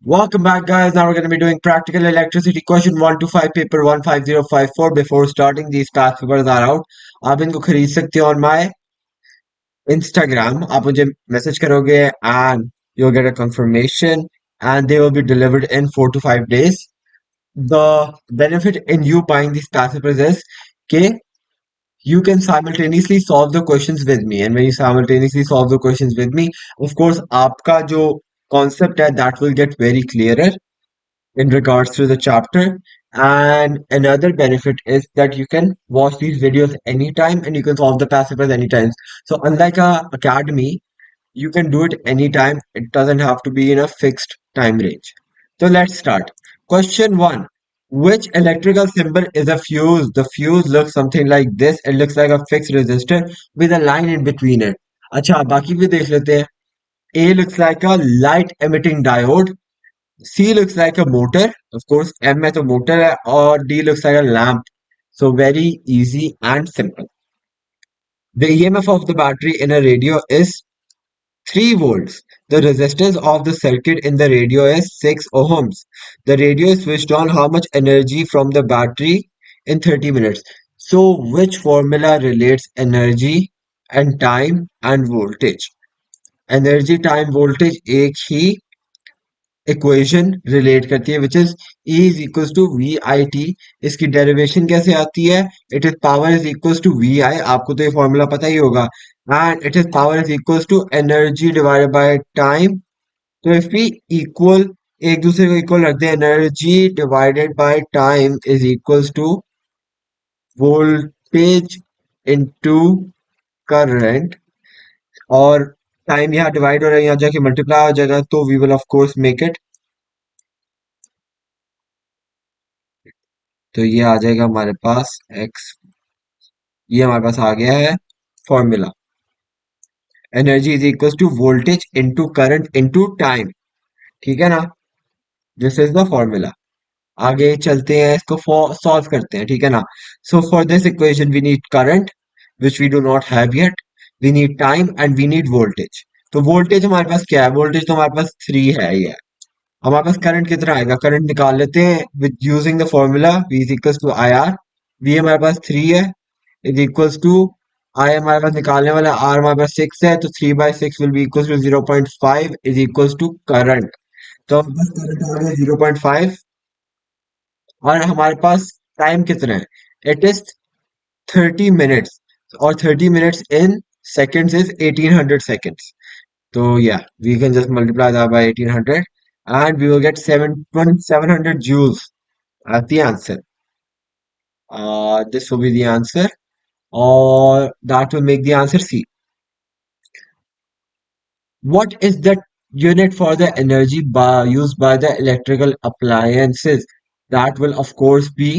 Welcome back, guys. Now we're going to be doing practical electricity question 1 to 5, paper 15054. Before starting, these past papers are out. आप इनको खरीद सकते हो on my Instagram. आप मुझे message करोगे and you'll get a confirmation and they will be delivered in 4 to 5 days. The benefit in you buying these past papers is कि you can simultaneously solve the questions with me, and when you simultaneously solve the questions with me, of course आपका जो concept है that will get very clearer in regards to the chapter. And another benefit is that you can watch these videos anytime and you can solve the past papers anytime. So unlike a academy, you can do it anytime. It doesn't have to be in a fixed time range. So let's start. Question one. Which electrical symbol is a fuse? The fuse looks something like this. It looks like a fixed resistor with a line in between it. अच्छा बाकी भी देख लेते हैं. A looks like a light emitting diode. C looks like a motor. Of course, M है तो motor है और D looks like a lamp. So very easy and simple. The EMF of the battery in a radio is 3 volts. The resistance of the circuit in the radio is 6 ohms. The radio is switched on how much energy from the battery in 30 minutes. So which formula relates energy and time and voltage? Energy, time, voltage एक ही equation relate करती है which is E is equal to V I T. इसकी derivation कैसे आती है? It is power is equal to V I. आपको तो ये फॉर्मूला पता ही होगा. And it is power is equal to energy divided by time. तो इफ वी इक्वल एक दूसरे को इक्वल रख दें, energy divided by time is equal to voltage into current. और टाइम यहाँ डिवाइड हो रहा है, यहाँ जाके मल्टीप्लाई हो जाएगा, तो we will of course make it. तो ये आ जाएगा हमारे पास x. ये हमारे पास आ गया है formula. Energy is equal to voltage into current into time. ठीक है ना? This is the formula. आगे चलते हैं, इसको सॉल्व करते हैं. ठीक है ना? So for this equation we need current which we do not have yet. We need time and we need voltage. तो वोल्टेज हमारे पास क्या है? वोल्टेज तो हमारे पास 3 है. ये हमारे पास करंट कितना आएगा? करंट निकाल लेते हैं with using the formula v is equal to I R. V हमारे पास 3 है इज इक्वल्स टू आई हमारे पास निकालने वाला आर हमारे पास 6 है, तो 3/6 will be equals to 0.5 is equals to current. तो हमारे पास करंट आ गया 0.5. और हमारे पास टाइम कितना है? It is 30 minutes. और 30 minutes in seconds is 1800 seconds. So yeah, we can just multiply that by 1800 and we will get 700 joules as the answer. This will be the answer, or that will make the answer C. What is the unit for the energy used by the electrical appliances? That will of course be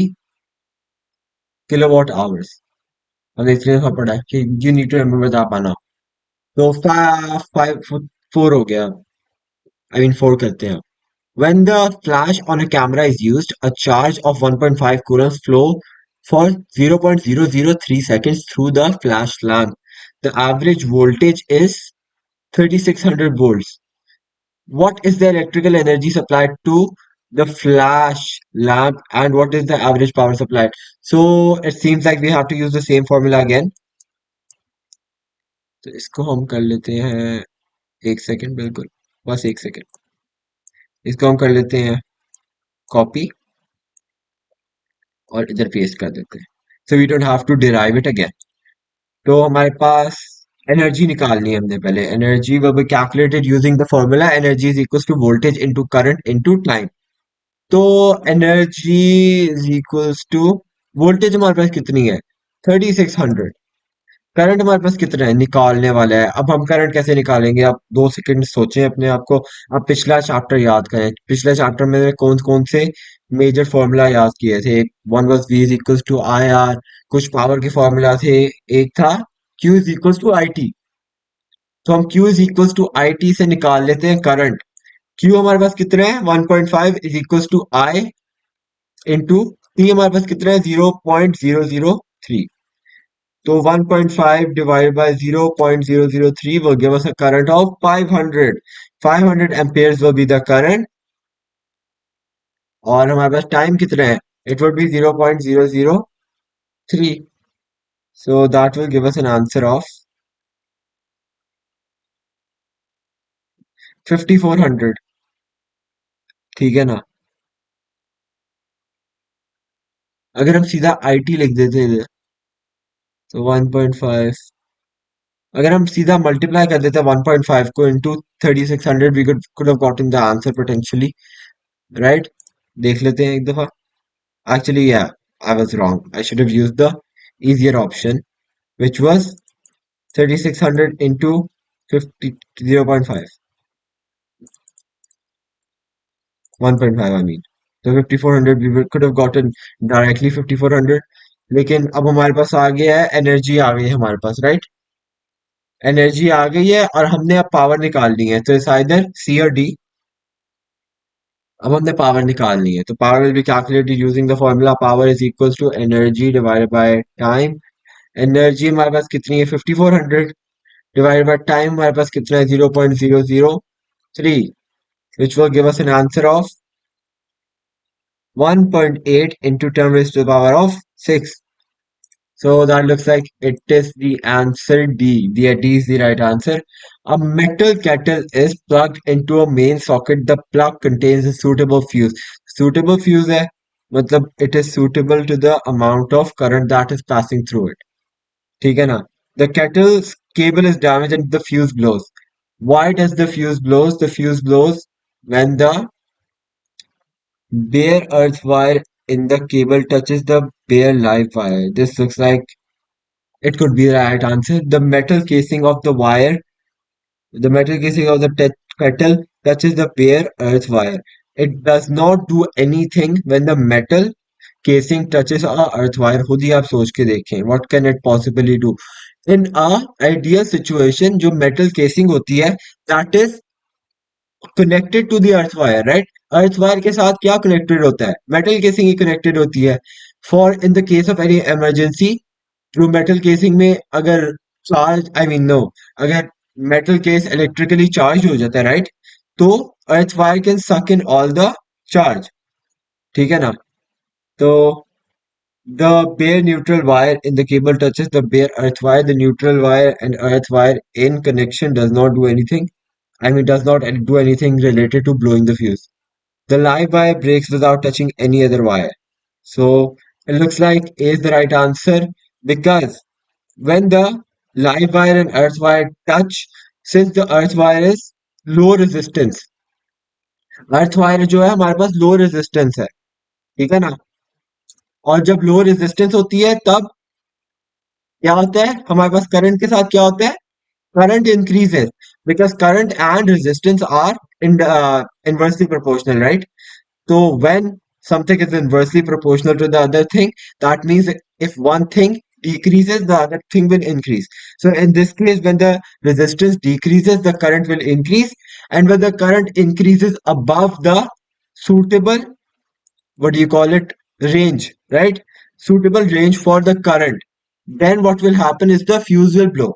kilowatt hours. हमने इसलिए सब पढ़ा है कि you need to remember that पाना. तो 4 हो गया. I mean 4 करते हैं. When the flash on a camera is used, a charge of 1.5 coulombs flow for 0.003 seconds through the flash lamp. The average voltage is 3600 volts. What is the electrical energy supplied to the flash lamp and what is the average power supplied? So it seems like we have to use the same formula again. तो इसको हम कर लेते हैं. एक second, बिल्कुल बस एक सेकेंड. इसको हम कर लेते हैं कॉपी और इधर पेस्ट कर देते हैं. So we don't have to derive it again. तो हमारे पास एनर्जी निकालनी है हमने पहले. Energy will be calculated using the formula energy is equal to voltage into current into time. तो energy is equals to voltage हमारे पास कितनी है? 3600. करंट हमारे पास कितना है? निकालने वाला है. अब हम करंट कैसे निकालेंगे? आप 2 सेकंड सोचें अपने आप को. आप पिछला चैप्टर याद करें. पिछले चैप्टर में कौन कौन से मेजर फॉर्मूला याद किए थे? One was v is equal to I R. कुछ पावर के फॉर्मूला थे. एक था q is equal to I T. तो हम q is equal to I T से निकाल लेते हैं करंट. q हमारे पास कितना है? 1.5 is equal to I into t हमारे पास कितना है? 0.003. तो 1.5 divided by 0.003 will give us a current of 500. 500 amperes will be the current और हमारे पास टाइम कितना है? It would be 0.003. So that will give us an answer of 5400. ठीक है ना? अगर हम सीधा आईटी लिख देते थे तो 1.5, अगर हम सीधा मल्टीप्लाई कर देते 1.5 को into 3600, we could have gotten the answer potentially, right? देख लेते हैं एक दफा. Actually, yeah, I was wrong. I should have used the easier option, which was 3600 into 50, 0.5, 1.5 I mean. So 5400 could have gotten directly 5400. लेकिन अब हमारे पास आ गया है, एनर्जी आ गई है हमारे पास, राइट? एनर्जी आ गई है और हमने अब पावर निकालनी है, तो इट्स आइदर सी और डी. अब हमने पावर निकालनी है, तो power will be calculated using the formula power is equals to energy divided by time. Energy हमारे पास कितनी है? 5400 डिवाइडेड बाय टाइम हमारे पास कितना है? 0.003, which will give us an answer of 1.8 into 10 raised to the power of 6. So that looks like it is the answer D. The D is the right answer. A metal kettle is plugged into a main socket. The plug contains a suitable fuse. Suitable fuse है मतलब it is suitable to the amount of current that is passing through it. ठीक है ना? The kettle's cable is damaged and the fuse blows. Why does the fuse blows? The fuse blows when the bare earth wire in the cable touches the bare live wire. This looks like it could be the right answer. The metal casing of the kettle touches the bare earth wire. It does not do anything when the metal casing touches a earth wire. खुद ही आप सोच के देखें. What can it possibly do? In a ideal situation, जो metal casing होती है, that is connected to the earth wire, right? Earth wire के साथ क्या connected होता है? Metal casing ही connected होती है. For in the case of any emergency, through metal casing में अगर चार्ज आई मीन नो अगर मेटल केस इलेक्ट्रिकली चार्ज हो जाता है, राइट? तो अर्थ वायर कैन सक इन ऑल द चार्ज. ठीक है ना? तो the bare neutral wire in the cable touches the bare earth wire. The neutral wire and earth wire in connection does not do anything. I mean, does not do anything related to blowing the fuse. The live wire breaks without touching any other wire. So it looks like A is the right answer because when the live wire and earth wire touch, since the earth wire is low resistance, earth wire जो है हमारे पास low resistance है. ठीक है ना? और जब low resistance होती है तब क्या होता है? हमारे पास करंट के साथ क्या होता है? Current increases because current and resistance are inversely proportional, right? So when something is inversely proportional to the other thing, that means if one thing decreases, the other thing will increase. So in this case, when the resistance decreases, the current will increase, and when the current increases above the suitable, what do you call it, range, right? Suitable range for the current, then what will happen is the fuse will blow.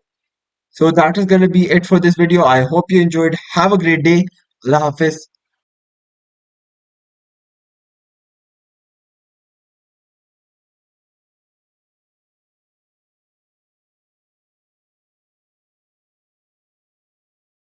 So that is going to be it for this video. I hope you enjoyed. Have a great day. Allah Hafiz.